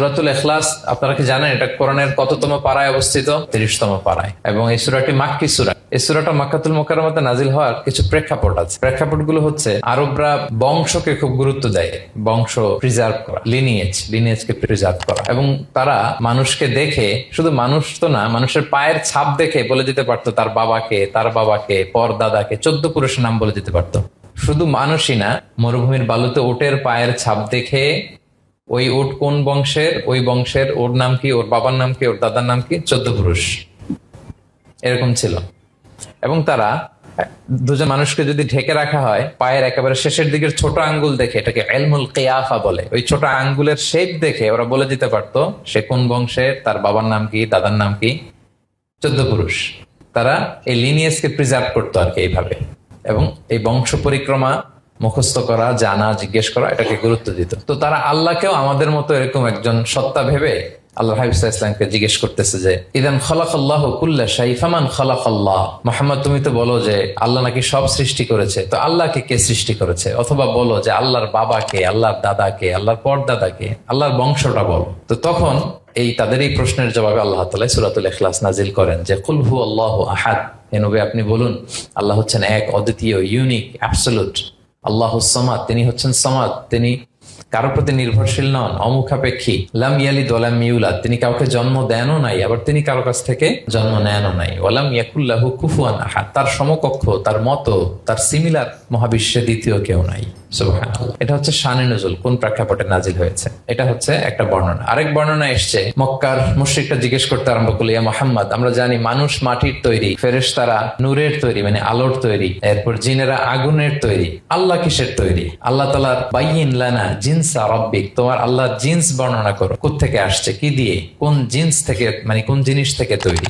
সূরাতুল ইখলাস আপনারা কি জানেন এটা কোরআনের কততম পারায় অবস্থিত? 30তম পারায়। এবং এই সূরাটি মাক্কি সূরা। এই সূরাটা মক্কাতুল মুকাররমাতে নাজিল হওয়ার কিছু প্রেক্ষাপট আছে। প্রেক্ষাপটগুলো হচ্ছে আরবরা বংশকে খুব গুরুত্ব দেয়, বংশ প্রিজার্ভ করা, লিনিয়েজকে প্রিজার্ভ করা। এবং তারা মানুষকে দেখে, শুধু মানুষ তো না, মানুষের পায়ের ছাপ দেখে বলে দিতে পারতো তার বাবাকে, তার বাবাকে, পর দাদাকে, 14 পুরুষের নাম বলে দিতে পারতো। শুধু মানুষই না, মরুভূমির বালুতে উটের পায়ের ছাপ দেখে ওই উট কোন বংশের, ওই বংশের ওর নাম কি, ওর বাবার নাম কি, ওর দাদার নাম কি, 14 পুরুষ এরকম ছিল। এবং তারা দুজন মানুষকে যদি ঢেকে রাখা হয়, পায়ের একেবারে শেষের দিকের ছোট আঙ্গুল দেখে, এটাকে ইলমুল কিয়াফা বলে, ওই ছোট আঙ্গুলের শেপ দেখে ওরা বলে দিতে পারতো সে কোন বংশের, তার বাবার নাম কি, দাদার নাম কি, 14 পুরুষ। তারা এই লিনিয়েজকে প্রিজার্ভ করতো আর কি এইভাবে। এবং এই বংশ পরিক্রমা মুখস্থ করা, জানা, জিজ্ঞেস করা, এটাকে গুরুত্ব দিত। তো তারা আল্লাহকেও আমাদের মতো এরকম একজন সত্তা ভেবে আল্লাহ হাবিব সাল্লাল্লাহু আলাইহি ওয়াসাল্লামকে জিজ্ঞেস করতেছে যে ইদান খালাকাল্লাহু কুল্লা শাই ফামান খালাকাল্লাহ। মুহাম্মদ, তুমি তো বলো যে আল্লাহ নাকি সব সৃষ্টি করেছে, তো আল্লাহকে কে সৃষ্টি করেছে? অথবা বলো যে আল্লাহর বাবাকে, আল্লাহর দাদাকে, আল্লাহর পরদাদাকে, আল্লাহর বংশটা বলো। তো তখন তাদের এই প্রশ্নের জবাবে আল্লাহ তাআলা সূরাতুল ইখলাস নাজিল করেন যে কুল হু আল্লাহু আহাদ। হে নবী, আপনি বলুন আল্লাহ হচ্ছেন এক, অদ্বিতীয়, ইউনিক, অ্যাবসলিউট। আল্লাহুস সামাদ, তিনি হচ্ছেন সামাদ, তিনি কারো প্রতি নির্ভরশীল নন, অমুখাপেক্ষী। লাম ইয়ালিদ ওয়া লাম ইউলাদ, তিনি কাউকে জন্ম দেনও নাই, আবার তিনি কারো কাছ থেকে জন্ম নেনও নাই। ওয়া লাম ইয়াকুল লাহু কুফুয়ান আহাদ, তার সমকক্ষ, তার মতো, তার সিমিলার মহাবিশ্বে দ্বিতীয় কেউ নাই। সুবহানাল্লাহ। এটা হচ্ছে শানে নুজুল, কোন প্রেক্ষাপটে নাজিল হয়েছে, এটা হচ্ছে একটা বর্ণনা। আরেক বর্ণনা এসছে, মক্কার মুশরিকরা জিজ্ঞেস করতে আরম্ভ করলো, ইয়া মুহাম্মদ, আমরা জানি মানুষ মাটির তৈরি, ফেরেশতারা নূরের তৈরি, মানে আলোর তৈরি, এরপর জিনেরা আগুনের তৈরি, আল্লাহ কিসের তৈরি? আল্লাহ তাআলার বাইয়িন লানা জিনসা রাব্বিক, তোমার আল্লাহর জিন্স বর্ণনা করো, কোত্থেকে আসছে, কি দিয়ে, কোন জিন্স থেকে, মানে কোন জিনিস থেকে তৈরি?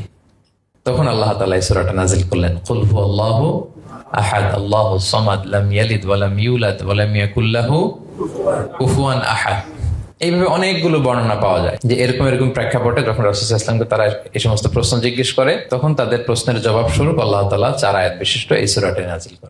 তখন আল্লাহ তাআলা এই সূরাটা নাজিল করলেন, কুল হু আল্লাহু আহাদ আল্লাহুস সামাদ লাম ইয়ালিদ ওয়া লাম ইউলাদ ওয়া লাম ইয়াকুল লাহু কুফুয়ান আহাদ। এইভাবে অনেকগুলো বর্ণনা পাওয়া যায় যে এরকম এরকম প্রেক্ষাপটে যখন রাসূল সাল্লাল্লাহু আলাইহি ওয়াসাল্লামকে তারা এই সমস্ত প্রশ্ন জিজ্ঞেস করে, তখন তাদের প্রশ্নের জবাব স্বরূপ আল্লাহ তাআলা 4 আয়াত বিশিষ্ট এই সূরাটি নাজিল করেন।